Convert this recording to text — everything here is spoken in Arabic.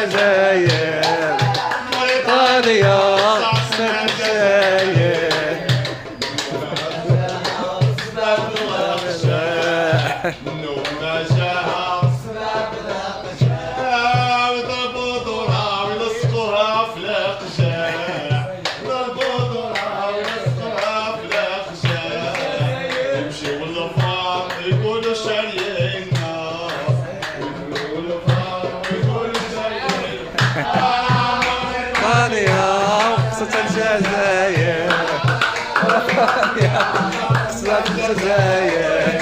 الجزائر موريتانيا قصة الجزائر منو ما جاها وضربوا دورها ويلصقوها في القجاع ضربوا دورها ويلصقوها في القجاع يمشيو للفار يقولوا شاريينا يقولوا فار ويقولوا شاريينا موريتانيا وقصة الجزائر قصة الجزائر